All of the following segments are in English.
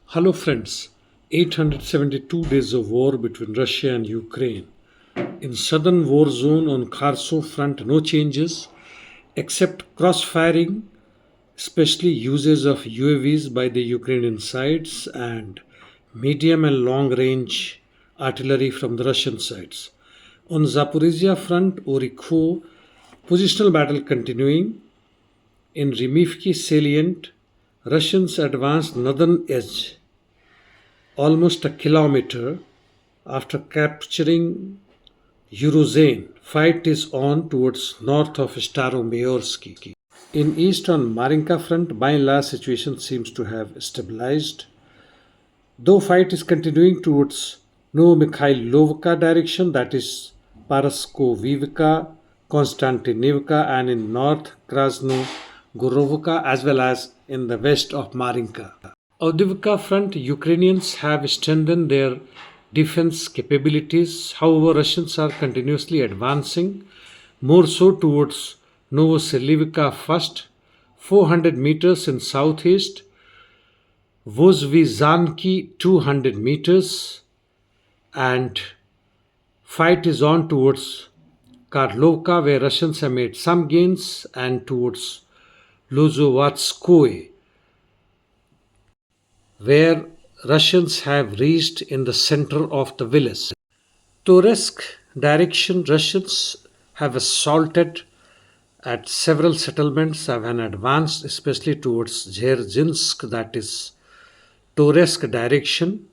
Hello, friends. 872 days of war between Russia and Ukraine. In southern war zone on Kharkov front, no changes except cross-firing, especially uses of UAVs by the Ukrainian sides and medium and long-range artillery from the Russian sides. On Zaporizhia front, Orikho, positional battle continuing. In Vremivka salient, Russians advanced northern edge almost a kilometer after capturing Uruzane. Fight is on towards north of Staromayorsky. In east on Marinka front, by and large situation seems to have stabilized. Though fight is continuing towards Novomikhailovka direction, that is Paraskovivka, Konstantinivka, and in north Krasno Gorovka, as well as in the west of Marinka. Avdiivka front, Ukrainians have strengthened their defense capabilities. However, Russians are continuously advancing, more so towards Novoselivka first, 400 meters in southeast, Vozvizanki 200 meters, and fight is on towards Karlovka, where Russians have made some gains, and towards Lozovatskoye, where Russians have reached in the center of the village. Toretsk direction, Russians have assaulted at several settlements, have advanced especially towards Dzerzhinsk, that is Toretsk direction,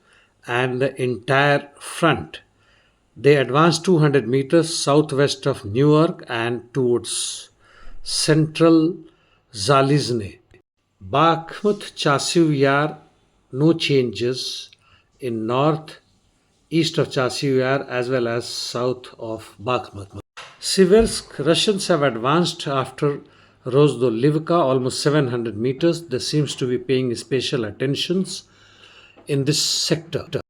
and the entire front. They advanced 200 meters southwest of Newark and towards central Zalizne. Bakhmut, Chasiv Yar, no changes in north, east of Chasiv Yar as well as south of Bakhmut. Seversk, Russians have advanced after Rozdolivka almost 700 meters. There seems to be paying special attentions in this sector.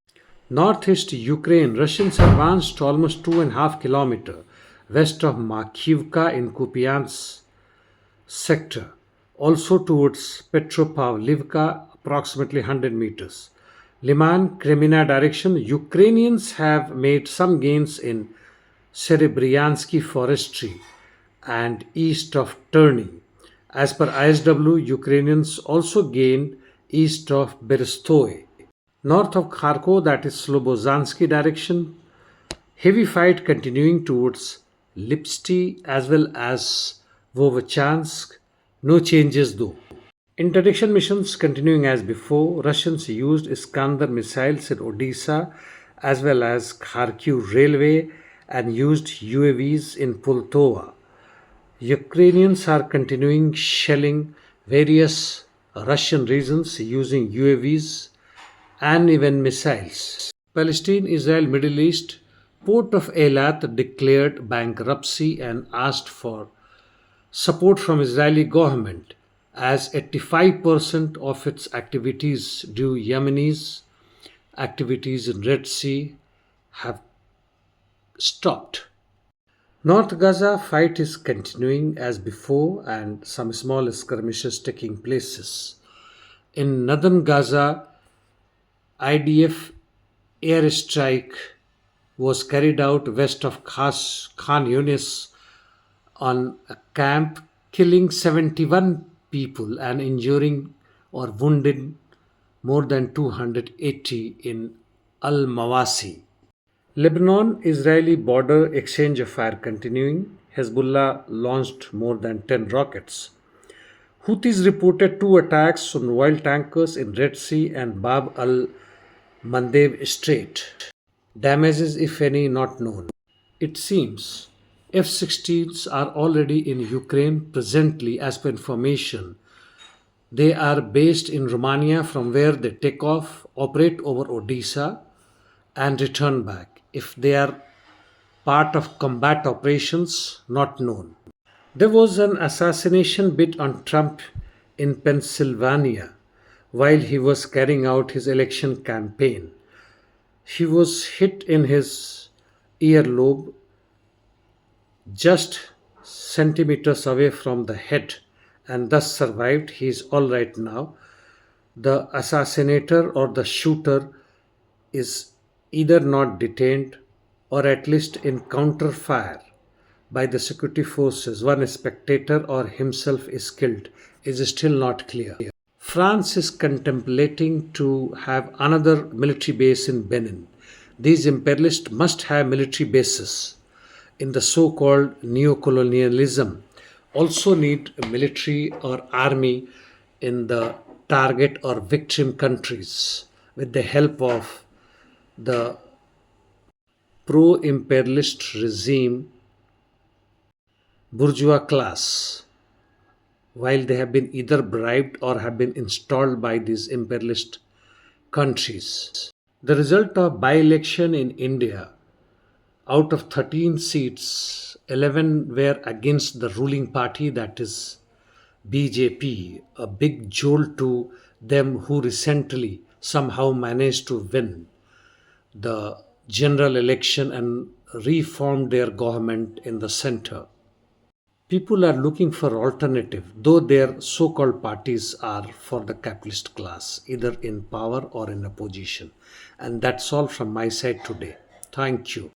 Northeast Ukraine, Russians advanced almost 2.5 kilometers west of Makhivka in Kupyansk sector, also towards Petropavlivka, approximately 100 meters. Liman, Kremina direction, Ukrainians have made some gains in Serebryansky forestry and east of Turning. As per ISW, Ukrainians also gained east of Berstoy. North of Kharkov, that is Slobozansky direction, heavy fight continuing towards Lipsty as well as Vovchansk. No changes though. Interdiction missions continuing as before. Russians used Iskander missiles in Odisha as well as Kharkiv railway and used UAVs in Poltava. Ukrainians are continuing shelling various Russian regions using UAVs and even missiles. Palestine Israel Middle East, Port of Eilat declared bankruptcy and asked for support from Israeli government as 85% of its activities due Yemenis activities in Red Sea have stopped. North Gaza fight is continuing as before and some small skirmishes taking places. In northern Gaza, IDF airstrike was carried out west of Khan Yunis on a camp, killing 71 people and injuring or wounded more than 280 in Al Mawasi. Lebanon Israeli border exchange of fire continuing. Hezbollah launched more than 10 rockets. Houthis reported 2 attacks on oil tankers in Red Sea and Bab al Mandeb Strait. Damages, if any, not known. It seems F-16s are already in Ukraine presently, as per information. They are based in Romania, from where they take off, operate over Odisha, and return back. If they are part of combat operations, not known. There was an assassination bid on Trump in Pennsylvania while he was carrying out his election campaign. He was hit in his earlobe just centimeters away from the head and thus survived. He is all right now. The assassinator or the shooter is either not detained or at least in counter fire by the security forces. One spectator or himself is killed is still not clear. France is contemplating to have another military base in Benin. These imperialists must have military bases in the so-called neocolonialism, also need a military or army in the target or victim countries with the help of the pro-imperialist regime bourgeois class, while they have been either bribed or have been installed by these imperialist countries. The result of by-election in India, out of 13 seats, 11 were against the ruling party, that is BJP, a big jolt to them who recently somehow managed to win the general election and reformed their government in the center. People are looking for alternative, though their so-called parties are for the capitalist class, either in power or in opposition. And that's all from my side today. Thank you.